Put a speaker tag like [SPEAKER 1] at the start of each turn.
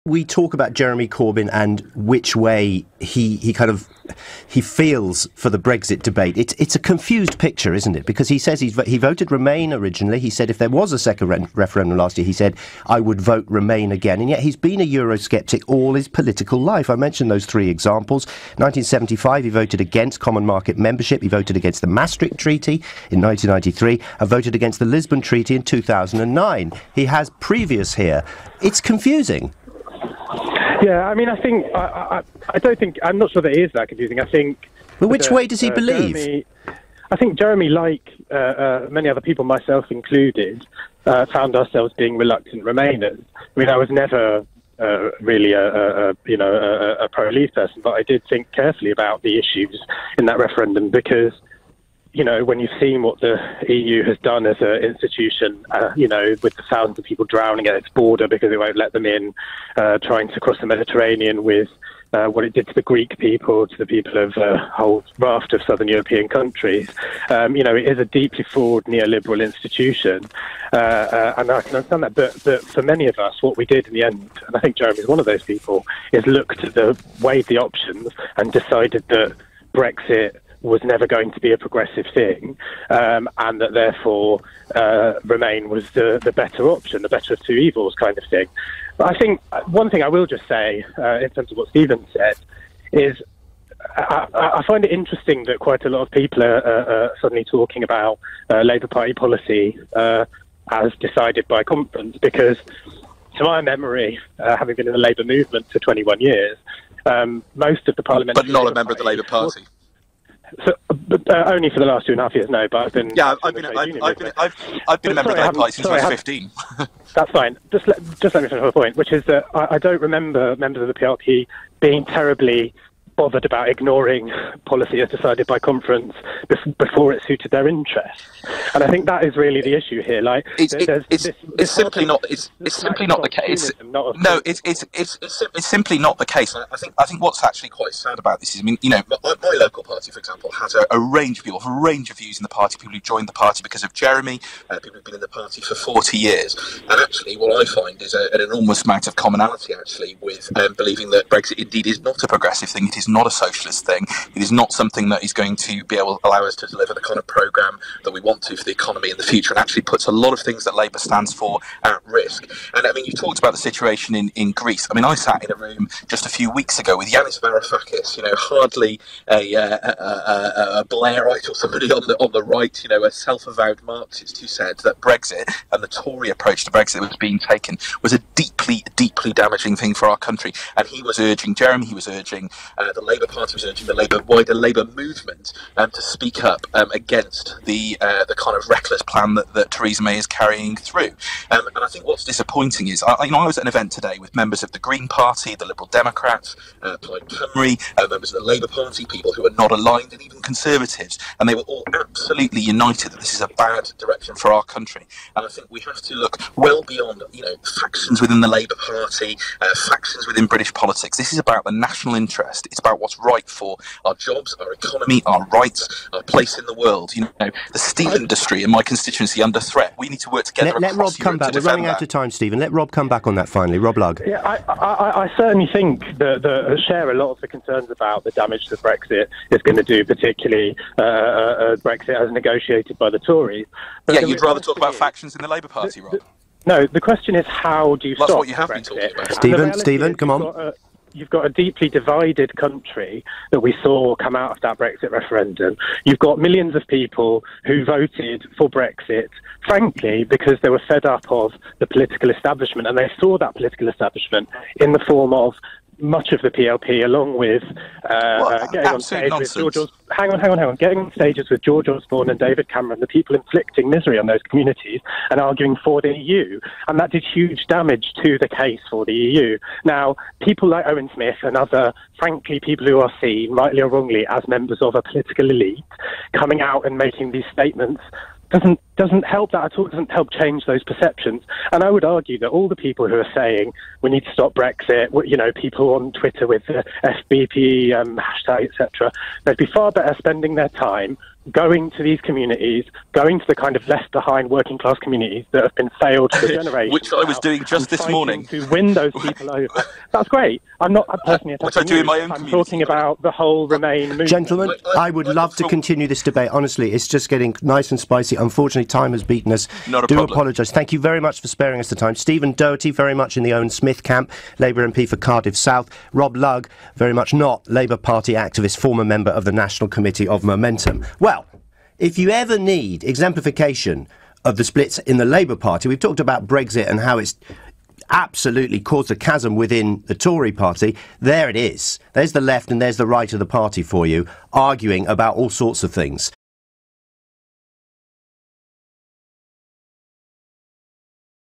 [SPEAKER 1] We talk about Jeremy Corbyn and which way he feels for the Brexit debate. It's a confused picture, isn't it? Because he says he voted Remain originally. He said if there was a second referendum last year, he said, I would vote Remain again. And yet he's been a Eurosceptic all his political life. I mentioned those three examples. 1975, he voted against common market membership. He voted against the Maastricht Treaty in 1993 and voted against the Lisbon Treaty in 2009. He has previous here. It's confusing.
[SPEAKER 2] Yeah, I mean, I think I'm not sure that it is that confusing. I think.
[SPEAKER 1] But which way does he believe?
[SPEAKER 2] I think Jeremy, like many other people, myself included, found ourselves being reluctant Remainers. I mean, I was never really a pro-Leave person, but I did think carefully about the issues in that referendum because, you know, when you've seen what the EU has done as an institution, with the thousands of people drowning at its border because it won't let them in, trying to cross the Mediterranean with what it did to the Greek people, to the people of a whole raft of southern European countries. It is a deeply flawed neoliberal institution. And I can understand that. But for many of us, what we did in the end, and I think Jeremy's one of those people, is looked at weighed the options and decided that Brexit was never going to be a progressive thing, and that therefore Remain was the better option, the better of two evils kind of thing. But I think one thing I will just say, in terms of what Stephen said, is I find it interesting that quite a lot of people are suddenly talking about Labour Party policy as decided by conference, because to my memory, having been in the Labour movement for 21 years, most of the parliamentary...
[SPEAKER 3] But not a member of the Labour Party.
[SPEAKER 2] So, only for the last 2.5 years, no. But I've been
[SPEAKER 3] I've been a member of the Labour Party since I was 15.
[SPEAKER 2] That's fine. Just let me finish my point, which is that I don't remember members of the PLP being terribly bothered about ignoring policy as decided by conference before it suited their interests. And I think that is really the issue here. Like,
[SPEAKER 3] it's simply not the case. No, it's simply not the case. I think what's actually quite sad about this is, I mean, my local party, for example, has a range of people, a range of views in the party. People who joined the party because of Jeremy, people who've been in the party for 40 years. And actually, what I find is an enormous amount of commonality, actually, with believing that Brexit indeed is not a progressive thing. It is not a socialist thing. It is not something that is going to be able to allow us to deliver the kind of programme that we want to for the economy in the future, and actually puts a lot of things that Labour stands for at risk. And I mean, you talked about the situation in Greece. I mean, I sat in a room just a few weeks ago with Yanis Varoufakis, hardly a Blairite or somebody on the right, a self-avowed Marxist who said that Brexit and the Tory approach to Brexit was being taken was a deeply, deeply damaging thing for our country. And he was urging, Jeremy, he was urging the Labour Party was urging the wider Labour movement to speak up against the kind of reckless plan that Theresa May is carrying through. And I think what's disappointing is, I was at an event today with members of the Green Party, the Liberal Democrats, Plaid Cymru, members of the Labour Party, people who are not aligned, and even Conservatives, and they were all absolutely united that this is a bad direction for our country. And I think we have to look well beyond, factions within the Labour Party, factions within British politics. This is about the national interest. It's about what's right for our jobs, our economy, our rights, our place in the world. The steel industry in my constituency under threat. We need to work together.
[SPEAKER 1] Let Rob come back. We're running out of time, Stephen. Let Rob come back on that finally. Rob Lugg.
[SPEAKER 2] Yeah, I certainly think that share a lot of the concerns about the damage that Brexit is going to do, particularly Brexit as negotiated by the Tories.
[SPEAKER 3] But you'd rather talk about factions in the Labour Party, Rob?
[SPEAKER 2] No, the question is, how do you stop
[SPEAKER 3] That's what you have
[SPEAKER 2] Brexit?
[SPEAKER 3] been talking about.
[SPEAKER 1] Stephen, come on.
[SPEAKER 2] You've got a deeply divided country that we saw come out of that Brexit referendum. You've got millions of people who voted for Brexit, frankly, because they were fed up of the political establishment, and they saw that political establishment in the form of much of the PLP, along with getting on stage with getting on stages with George Osborne and David Cameron, the people inflicting misery on those communities and arguing for the EU, and that did huge damage to the case for the EU. Now, people like Owen Smith and other, frankly, people who are seen, rightly or wrongly, as members of a political elite, coming out and making these statements doesn't help that at all. Doesn't help change those perceptions. And I would argue that all the people who are saying we need to stop Brexit, people on Twitter with the FBP hashtag, etc., they'd be far better spending their time going to these communities, going to the kind of left behind working class communities that have been failed for generations.
[SPEAKER 3] Which I was doing just this morning.
[SPEAKER 2] To win those people over. That's great. I'm not personally attacking
[SPEAKER 3] Which I do in my own
[SPEAKER 2] I'm
[SPEAKER 3] community.
[SPEAKER 2] talking about the whole Remain movement.
[SPEAKER 1] Gentlemen, I would love to continue this debate. Honestly, it's just getting nice and spicy. Unfortunately, time has beaten us.
[SPEAKER 3] Not a
[SPEAKER 1] Do
[SPEAKER 3] problem.
[SPEAKER 1] apologise. Thank you very much for sparing us the time. Stephen Doherty, very much in the Owen Smith camp, Labour MP for Cardiff South. Rob Lugg, very much not, Labour Party activist, former member of the National Committee of Momentum. Well, if you ever need exemplification of the splits in the Labour Party, we've talked about Brexit and how it's absolutely caused a chasm within the Tory party. There it is. There's the left and there's the right of the party for you, arguing about all sorts of things.